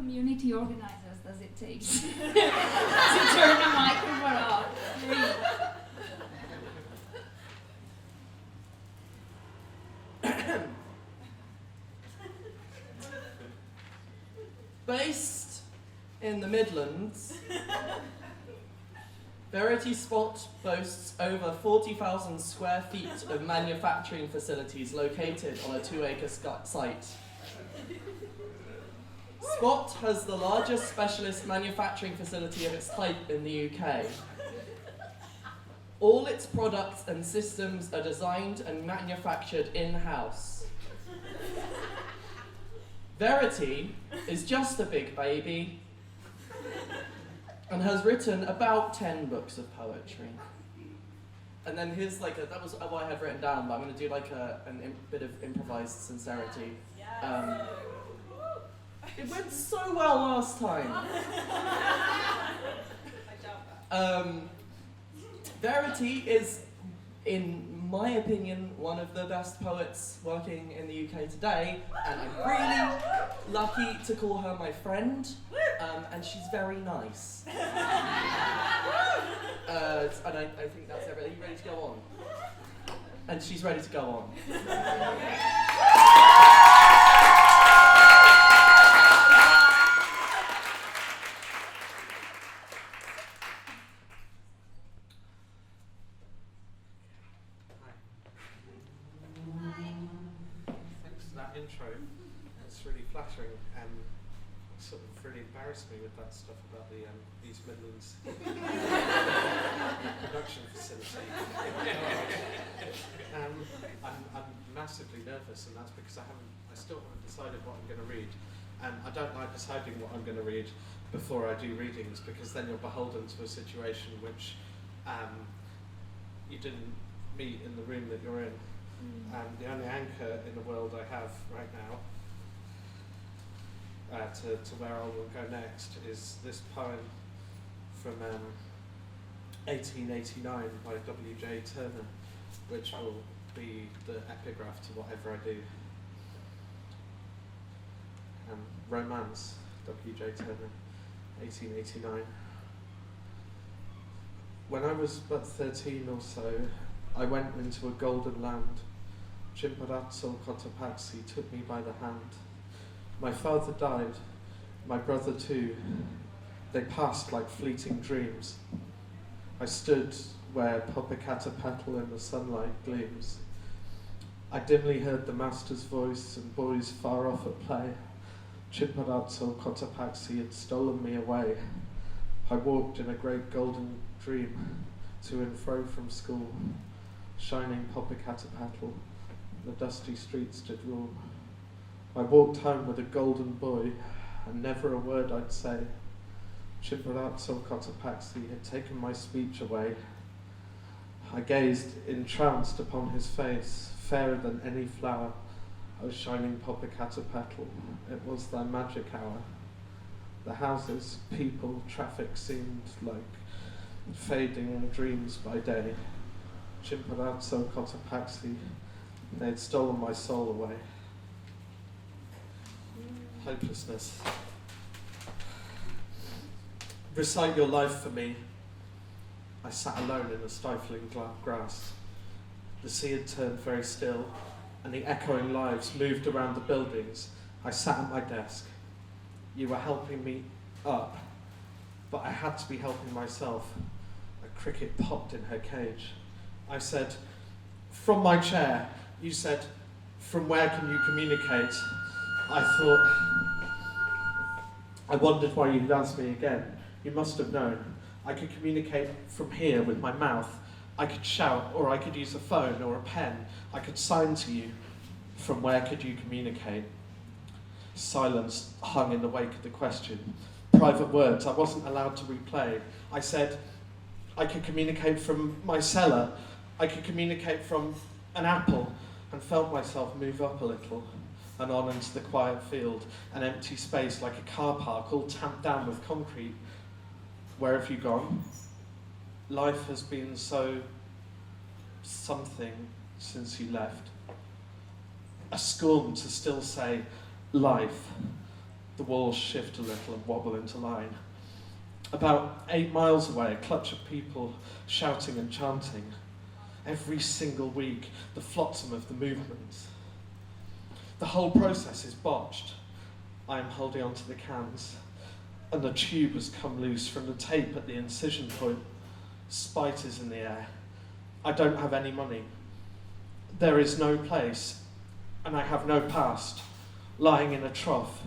community organizers does it take to turn a microphone off? 3. Based in the Midlands, Verity Spott boasts over 40,000 square feet of manufacturing facilities located on a 2-acre site. Spott has the largest specialist manufacturing facility of its type in the UK. All its products and systems are designed and manufactured in-house. Verity is just a big baby and has written about 10 books of poetry. And then here's that was what I had written down, but I'm going to do a bit of improvised sincerity. It went so well last time. Verity is, in my opinion, one of the best poets working in the UK today, and I'm really lucky to call her my friend, and she's very nice. And I think that's it. Are you ready to go on? And she's ready to go on. Intro. It's really flattering and sort of really embarrassed me with that stuff about the East Midlands production facility. I'm massively nervous, and that's because I still haven't decided what I'm going to read, and I don't like deciding what I'm going to read before I do readings, because then you're beholden to a situation which you didn't meet in the room that you're in. And the only anchor in the world I have right now to where I will go next is this poem from 1889 by W.J. Turner, which will be the epigraph to whatever I do. Romance, W.J. Turner, 1889. When I was but 13 or so, I went into a golden land. Chimborazo Cotopaxi took me by the hand. My father died, my brother too. They passed like fleeting dreams. I stood where Popocatépetl in the sunlight gleams. I dimly heard the master's voice and boys far off at play. Chimborazo Cotopaxi had stolen me away. I walked in a great golden dream to and fro from school. Shining Popocatépetl, the dusty streets did rule. I walked home with a golden boy, and never a word I'd say. Chimborazo Cotopaxi had taken my speech away. I gazed entranced upon his face, fairer than any flower. O shining Popocatépetl, it was thy magic hour. The houses, people, traffic seemed like fading dreams by day. Chimborazo Cotopaxi, they had stolen my soul away. Hopelessness. Recite your life for me. I sat alone in the stifling grass. The sea had turned very still, and the echoing lives moved around the buildings. I sat at my desk. You were helping me up, but I had to be helping myself. A cricket popped in her cage. I said, from my chair. You said, from where can you communicate? I wondered why you'd asked me again. You must have known. I could communicate from here with my mouth. I could shout, or I could use a phone or a pen. I could sign to you. From where could you communicate? Silence hung in the wake of the question. Private words I wasn't allowed to replay. I said, I could communicate from my cellar. I could communicate from an apple, and felt myself move up a little and on into the quiet field, an empty space like a car park all tamped down with concrete. Where have you gone? Life has been so something since you left. A scorn to still say life. The walls shift a little and wobble into line. About 8 miles away, a clutch of people shouting and chanting. Every single week, the flotsam of the movement. The whole process is botched. I am holding onto the cans, and the tube has come loose from the tape at the incision point. Spite is in the air. I don't have any money. There is no place, and I have no past, lying in a trough.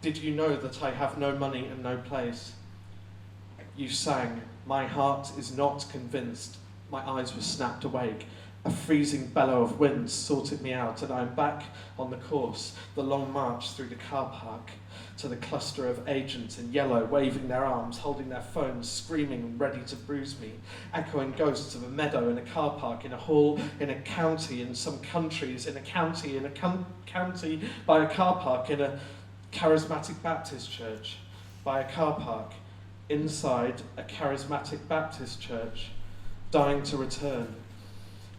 Did you know that I have no money and no place? You sang, my heart is not convinced. My eyes were snapped awake. A freezing bellow of wind sorted me out, and I am back on the course, the long march through the car park, to the cluster of agents in yellow, waving their arms, holding their phones, screaming and ready to bruise me, echoing ghosts of a meadow in a car park, in a hall, in a county, in some countries, in a county, county, by a car park, in a charismatic Baptist church, by a car park, inside a charismatic Baptist church, dying to return.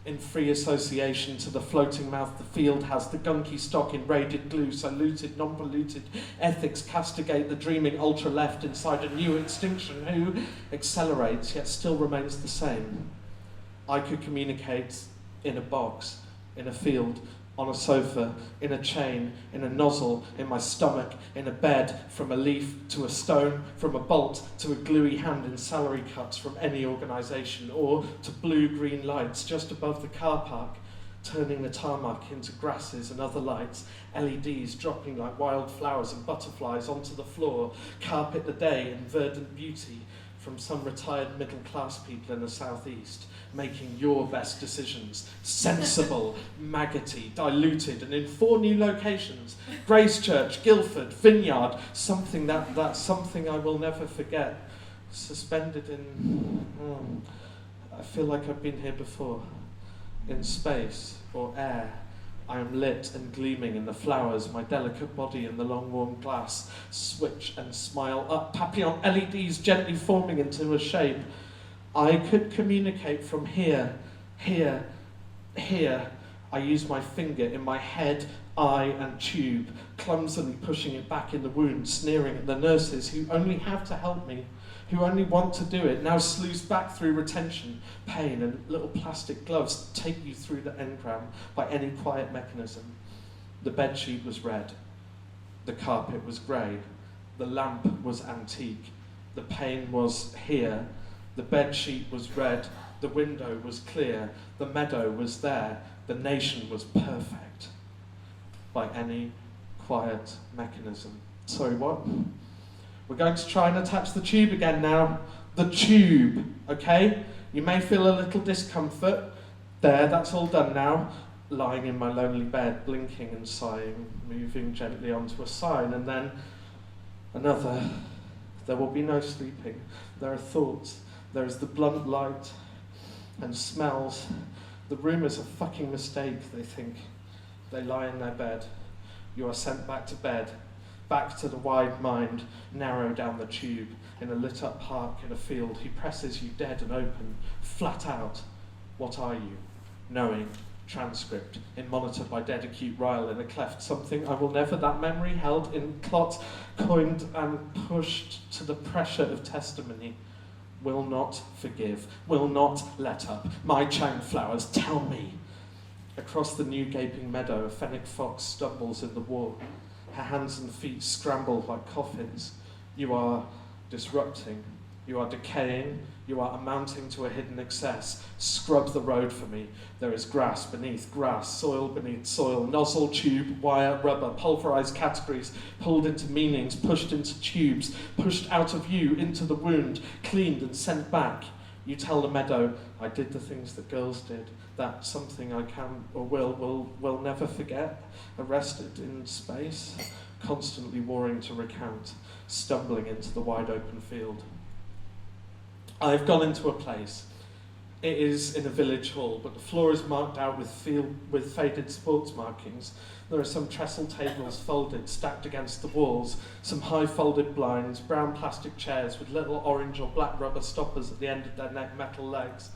In free association to the floating mouth, the field has the gunky stock in raided glue, so looted, non-polluted ethics castigate the dreaming ultra-left inside a new extinction who accelerates yet still remains the same. I could communicate in a box, in a field, on a sofa, in a chain, in a nozzle, in my stomach, in a bed, from a leaf to a stone, from a bolt to a gluey hand in salary cuts from any organisation, or to blue-green lights just above the car park, turning the tarmac into grasses and other lights, LEDs dropping like wildflowers and butterflies onto the floor, carpet the day in verdant beauty from some retired middle-class people in the southeast, making your best decisions, sensible, maggoty, diluted, and in 4 new locations, Gracechurch, Guildford, Vineyard, something that's something I will never forget, suspended in, I feel like I've been here before, in space or air. I am lit and gleaming in the flowers, my delicate body in the long warm glass, switch and smile up, papillon LEDs gently forming into a shape. I could communicate from here, here, here. I use my finger in my head, eye and tube, clumsily pushing it back in the wound, sneering at the nurses who only have to help me, who only want to do it, now sluiced back through retention, pain, and little plastic gloves take you through the engram by any quiet mechanism. The bedsheet was red, the carpet was grey, the lamp was antique, the pain was here, the bedsheet was red, the window was clear, the meadow was there, the nation was perfect. By any quiet mechanism. Sorry, what? We're going to try and attach the tube again now. The tube, okay? You may feel a little discomfort. There, that's all done now. Lying in my lonely bed, blinking and sighing, moving gently onto a sign, and then another. There will be no sleeping. There are thoughts. There is the blunt light and smells. The room is a fucking mistake, they think. They lie in their bed. You are sent back to bed, back to the wide mind, narrow down the tube, in a lit up park in a field. He presses you dead and open, flat out. What are you? Knowing, transcript, in monitored by dead acute Ryle in a cleft, something I will never, that memory held in clot, coined and pushed to the pressure of testimony. Will not forgive, will not let up. My chain flowers, tell me. Across the new gaping meadow, a fennec fox stumbles in the wall. Her hands and feet scramble like coffins. You are disrupting. You are decaying. You are amounting to a hidden excess. Scrub the road for me. There is grass beneath grass, soil beneath soil, nozzle, tube, wire, rubber, pulverized categories, pulled into meanings, pushed into tubes, pushed out of you into the wound, cleaned and sent back. You tell the meadow, I did the things that girls did. That's something I can or will never forget. Arrested in space, constantly warring to recount, stumbling into the wide open field. I've gone into a place. It is in a village hall, but the floor is marked out with faded sports markings. There are some trestle tables folded, stacked against the walls, some high folded blinds, brown plastic chairs with little orange or black rubber stoppers at the end of their metal legs.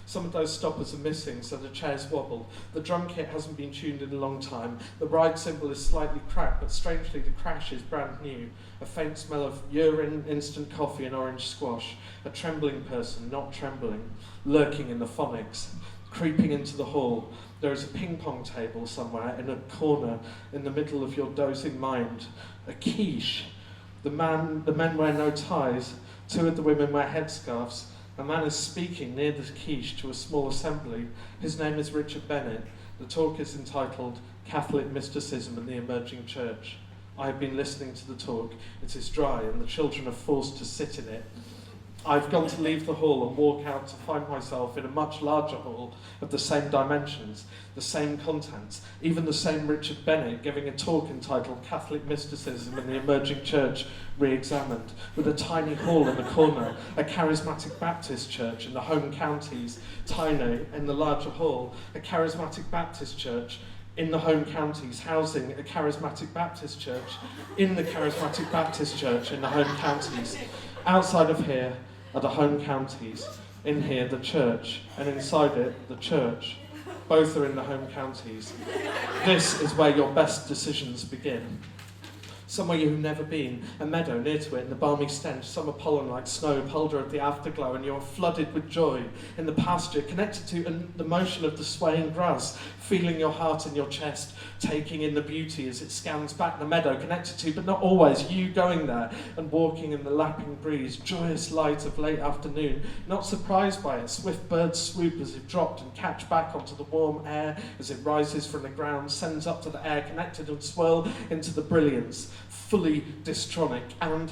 Some of those stoppers are missing, so the chairs wobble. The drum kit hasn't been tuned in a long time. The ride cymbal is slightly cracked, but strangely the crash is brand new. A faint smell of urine, instant coffee and orange squash. A trembling person, not trembling, lurking in the phonics. Creeping into the hall. There is a ping pong table somewhere in a corner in the middle of your dozing mind. A quiche. The men wear no ties. Two of the women wear headscarves. A man is speaking near the quiche to a small assembly. His name is Richard Bennett. The talk is entitled Catholic Mysticism and the Emerging Church. I have been listening to the talk. It is dry and the children are forced to sit in it. I've gone to leave the hall and walk out to find myself in a much larger hall of the same dimensions, the same contents, even the same Richard Bennett giving a talk entitled Catholic Mysticism and the Emerging Church Re-Examined, with a tiny hall in the corner, a charismatic Baptist church in the home counties, tiny in the larger hall, a charismatic Baptist church in the home counties, housing a charismatic Baptist church in the charismatic Baptist church in the home counties. Outside of here are the home counties, in here the church, and inside it the church. Both are in the home counties. This is where your best decisions begin. Somewhere you've never been, a meadow near to it in the balmy stench, summer pollen like snow, polder of the afterglow, and you're flooded with joy in the pasture, connected to the motion of the swaying grass, feeling your heart in your chest, taking in the beauty as it scans back the meadow, connected to, but not always, you going there and walking in the lapping breeze, joyous light of late afternoon, not surprised by it, swift birds swoop as if dropped and catch back onto the warm air as it rises from the ground, sends up to the air, connected and swirl into the brilliance, fully distronic, and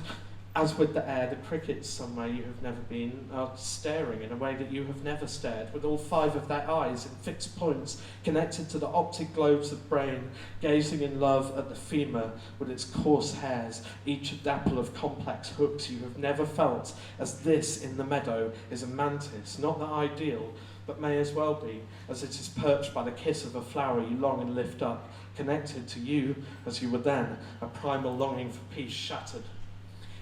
as with the air, the crickets somewhere you have never been are staring in a way that you have never stared, with all five of their eyes in fixed points connected to the optic globes of brain, gazing in love at the femur with its coarse hairs, each a dapple of complex hooks you have never felt, as this in the meadow is a mantis, not the ideal, but may as well be, as it is perched by the kiss of a flower you long and lift up, connected to you as you were then, a primal longing for peace shattered.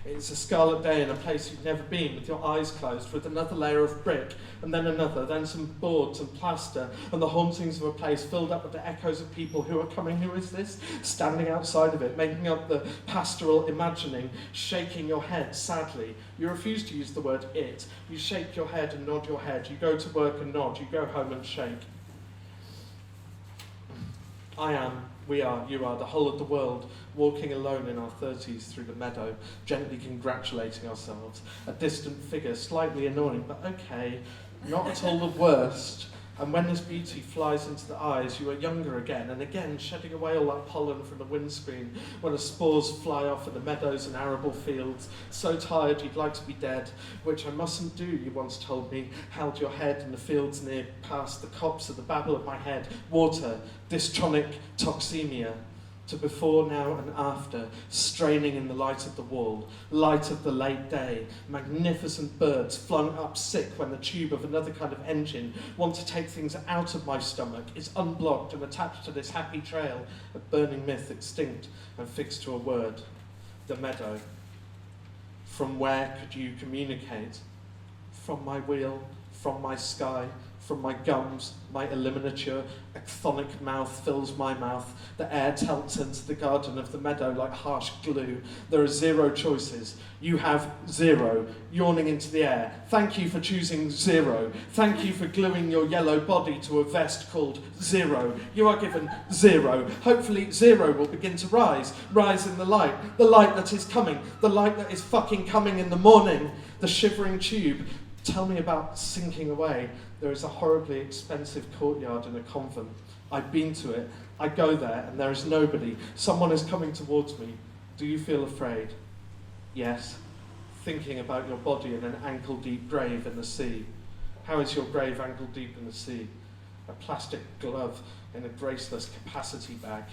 It's a scarlet day in a place you've never been, with your eyes closed, with another layer of brick, and then another, then some boards and plaster, and the hauntings of a place filled up with the echoes of people who are coming. Who is this? Standing outside of it, making up the pastoral imagining, shaking your head sadly. You refuse to use the word it. You shake your head and nod your head. You go to work and nod. You go home and shake. I am, we are, you are, the whole of the world, walking alone in our 30s through the meadow, gently congratulating ourselves. A distant figure, slightly annoying, but okay, not at all the worst. And when this beauty flies into the eyes, you are younger again, and again shedding away all that pollen from the windscreen, when the spores fly off in the meadows and arable fields, so tired you'd like to be dead, which I mustn't do, you once told me, held your head in the fields near past the copse of the babble of my head, water, dystronic toxemia, to before, now and after, straining in the light of the wall, light of the late day, magnificent birds flung up sick when the tube of another kind of engine want to take things out of my stomach is unblocked and attached to this happy trail of burning myth extinct and fixed to a word, the meadow. From where could you communicate? From my wheel, from my sky, from my gums, my eliminature, a chthonic mouth fills my mouth. The air telts into the garden of the meadow like harsh glue. There are zero choices. You have zero, yawning into the air. Thank you for choosing zero. Thank you for gluing your yellow body to a vest called zero. You are given zero. Hopefully zero will begin to rise in the light that is coming, the light that is fucking coming in the morning, the shivering tube. Tell me about sinking away. There is a horribly expensive courtyard in a convent. I've been to it. I go there and there is nobody. Someone is coming towards me. Do you feel afraid? Yes. Thinking about your body in an ankle-deep grave in the sea. How is your grave ankle-deep in the sea? A plastic glove in a graceless capacity bag.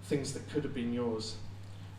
Things that could have been yours.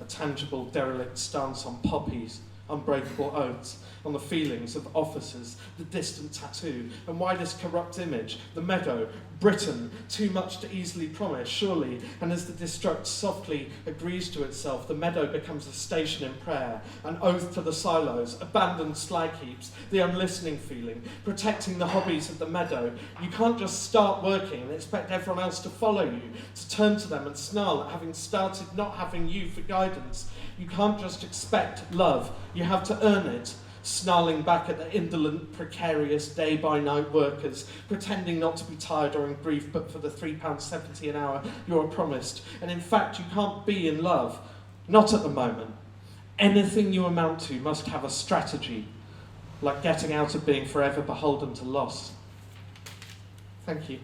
A tangible derelict stance on poppies, unbreakable oaths, on the feelings of officers, the distant tattoo, and why this corrupt image, the meadow, Brighton, too much to easily promise, surely, and as the destruct softly agrees to itself, the meadow becomes a station in prayer, an oath to the silos, abandoned slag heaps, the unlistening feeling, protecting the hobbies of the meadow. You can't just start working and expect everyone else to follow you, to turn to them and snarl at having started not having you for guidance. You can't just expect love, you have to earn it. Snarling back at the indolent, precarious day-by-night workers, pretending not to be tired or in grief, but for the £3.70 an hour you're promised. And in fact, you can't be in love. Not at the moment. Anything you amount to must have a strategy, like getting out of being forever beholden to loss. Thank you.